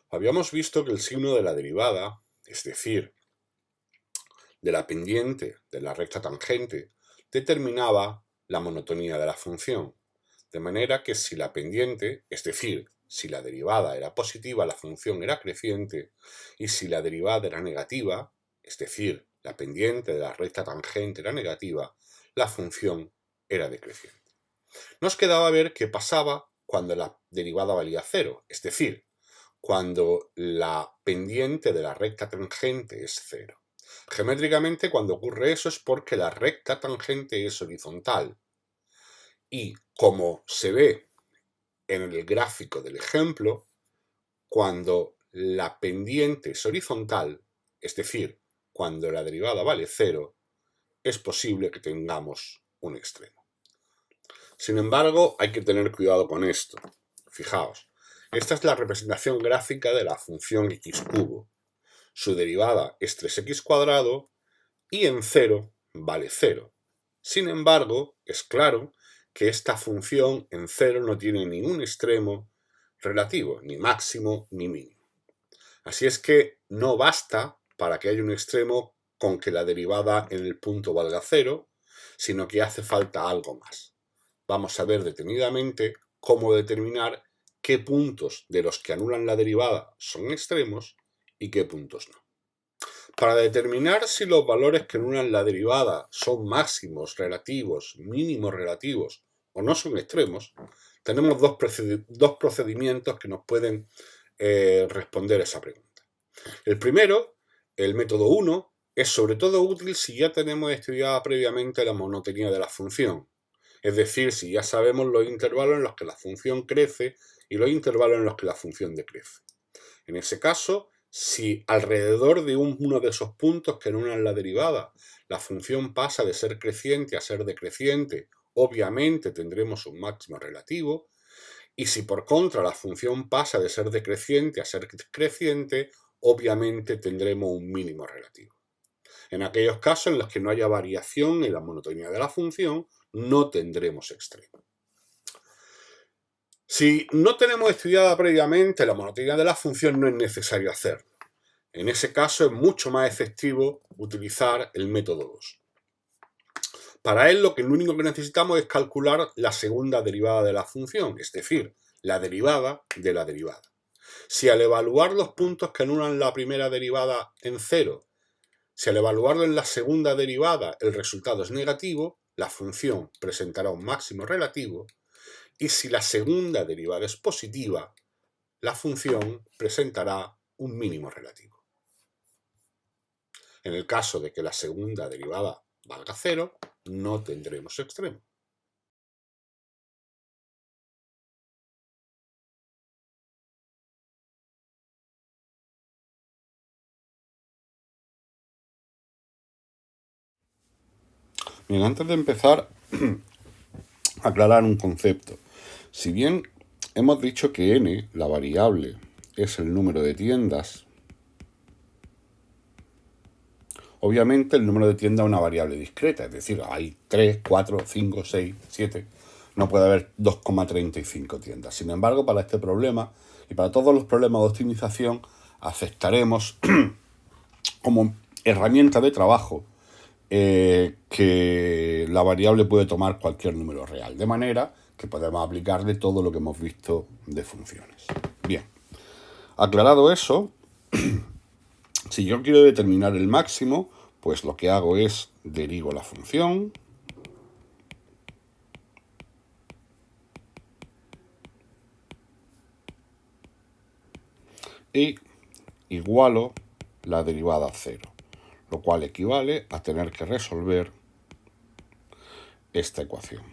Habíamos visto que el signo de la derivada, es decir, de la pendiente de la recta tangente, determinaba la monotonía de la función, de manera que si la pendiente, es decir, si la derivada era positiva, la función era creciente, y si la derivada era negativa, es decir, la pendiente de la recta tangente era negativa, la función era decreciente. Nos quedaba ver qué pasaba cuando la derivada valía cero, es decir, cuando la pendiente de la recta tangente es cero. Geométricamente, cuando ocurre eso es porque la recta tangente es horizontal. Y como se ve en el gráfico del ejemplo, cuando la pendiente es horizontal, es decir, cuando la derivada vale cero, es posible que tengamos un extremo. Sin embargo, hay que tener cuidado con esto. Fijaos, esta es la representación gráfica de la función x cubo. Su derivada es 3x cuadrado y en 0 vale 0. Sin embargo, es claro que esta función en 0 no tiene ningún extremo relativo, ni máximo ni mínimo. Así es que no basta para que haya un extremo con que la derivada en el punto valga 0, sino que hace falta algo más. Vamos a ver detenidamente cómo determinar qué puntos de los que anulan la derivada son extremos y qué puntos no. Para determinar si los valores que anulan la derivada son máximos relativos, mínimos relativos o no son extremos, tenemos dos procedimientos que nos pueden responder esa pregunta. El primero, el método 1, es sobre todo útil si ya tenemos estudiada previamente la monotonía de la función, es decir, si ya sabemos los intervalos en los que la función crece y los intervalos en los que la función decrece. En ese caso, si alrededor de uno de esos puntos que anulan la derivada, la función pasa de ser creciente a ser decreciente, obviamente tendremos un máximo relativo, y si por contra la función pasa de ser decreciente a ser creciente, obviamente tendremos un mínimo relativo. En aquellos casos en los que no haya variación en la monotonía de la función, no tendremos extremo. Si no tenemos estudiada previamente la monotonía de la función, no es necesario hacerlo. En ese caso es mucho más efectivo utilizar el método 2. Para él lo único que necesitamos es calcular la segunda derivada de la función, es decir, la derivada de la derivada. Si al evaluar los puntos que anulan la primera derivada en 0, si al evaluarlo en la segunda derivada el resultado es negativo, la función presentará un máximo relativo, y si la segunda derivada es positiva, la función presentará un mínimo relativo. En el caso de que la segunda derivada valga 0, no tendremos extremo. Bien, antes de empezar, aclarar un concepto. Si bien hemos dicho que n, la variable, es el número de tiendas, obviamente el número de tiendas es una variable discreta, es decir, hay 3, 4, 5, 6, 7, no puede haber 2,35 tiendas. Sin embargo, para este problema y para todos los problemas de optimización, aceptaremos como herramienta de trabajo que la variable puede tomar cualquier número real, de manera que podemos aplicarle todo lo que hemos visto de funciones. Bien, aclarado eso, si yo quiero determinar el máximo, pues lo que hago es derivo la función y igualo la derivada a 0, lo cual equivale a tener que resolver esta ecuación.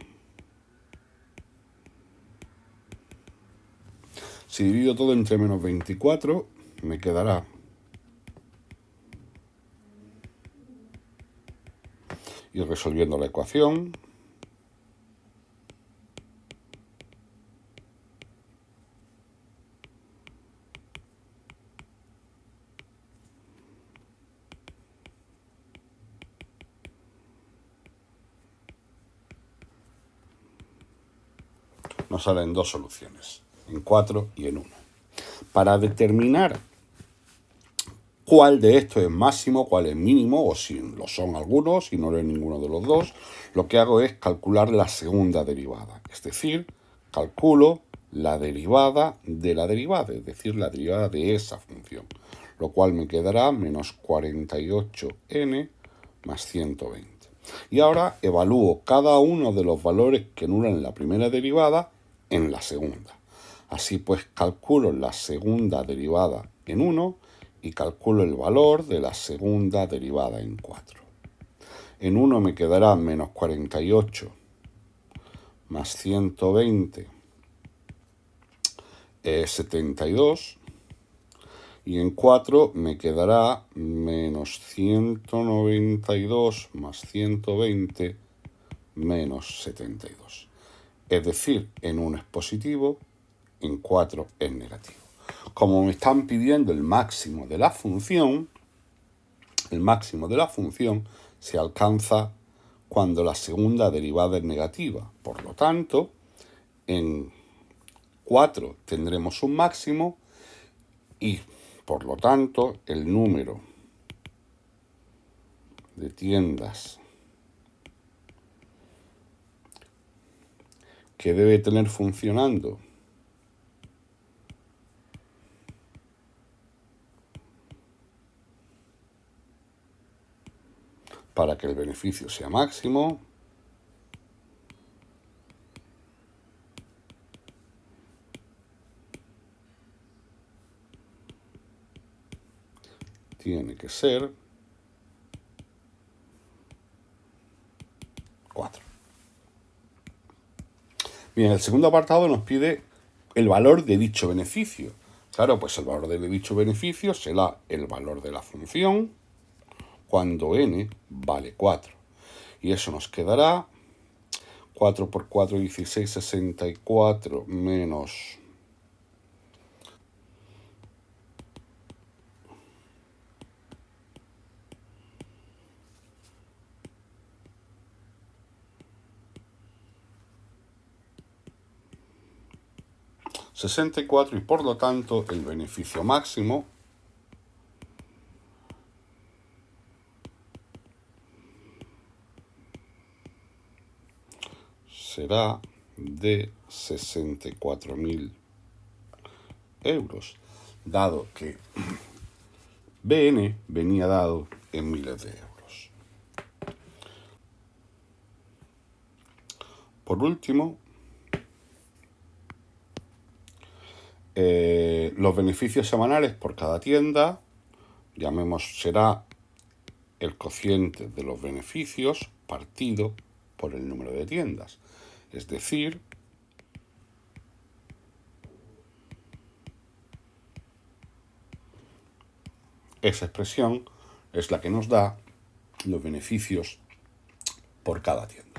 Si divido todo entre menos 24, me quedará y resolviendo la ecuación, nos salen dos soluciones, en 4 y en 1. Para determinar cuál de estos es máximo, cuál es mínimo, o si lo son algunos, si no lo es ninguno de los dos, lo que hago es calcular la segunda derivada. Es decir, calculo la derivada de la derivada, es decir, la derivada de esa función, lo cual me quedará menos 48n más 120. Y ahora evalúo cada uno de los valores que anulan la primera derivada en la segunda. Así pues, calculo la segunda derivada en 1 y calculo el valor de la segunda derivada en 4. En 1 me quedará menos 48 más 120 es 72. Y en 4 me quedará menos 192 más 120 menos 72. Es decir, en 1 es positivo, en 4 es negativo. Como me están pidiendo el máximo de la función, el máximo de la función se alcanza cuando la segunda derivada es negativa. Por lo tanto, en 4 tendremos un máximo y, por lo tanto, el número de tiendas que debe tener funcionando para que el beneficio sea máximo tiene que ser 4. Bien, el segundo apartado nos pide el valor de dicho beneficio. Claro, pues el valor de dicho beneficio será el valor de la función cuando n vale 4. Y eso nos quedará 4 por 4, 16, 64 menos 64 y por lo tanto el beneficio máximo será de 64.000 euros, dado que BN venía dado en miles de euros. Por último, los beneficios semanales por cada tienda, será el cociente de los beneficios partido por el número de tiendas. Es decir, esa expresión es la que nos da los beneficios por cada tienda.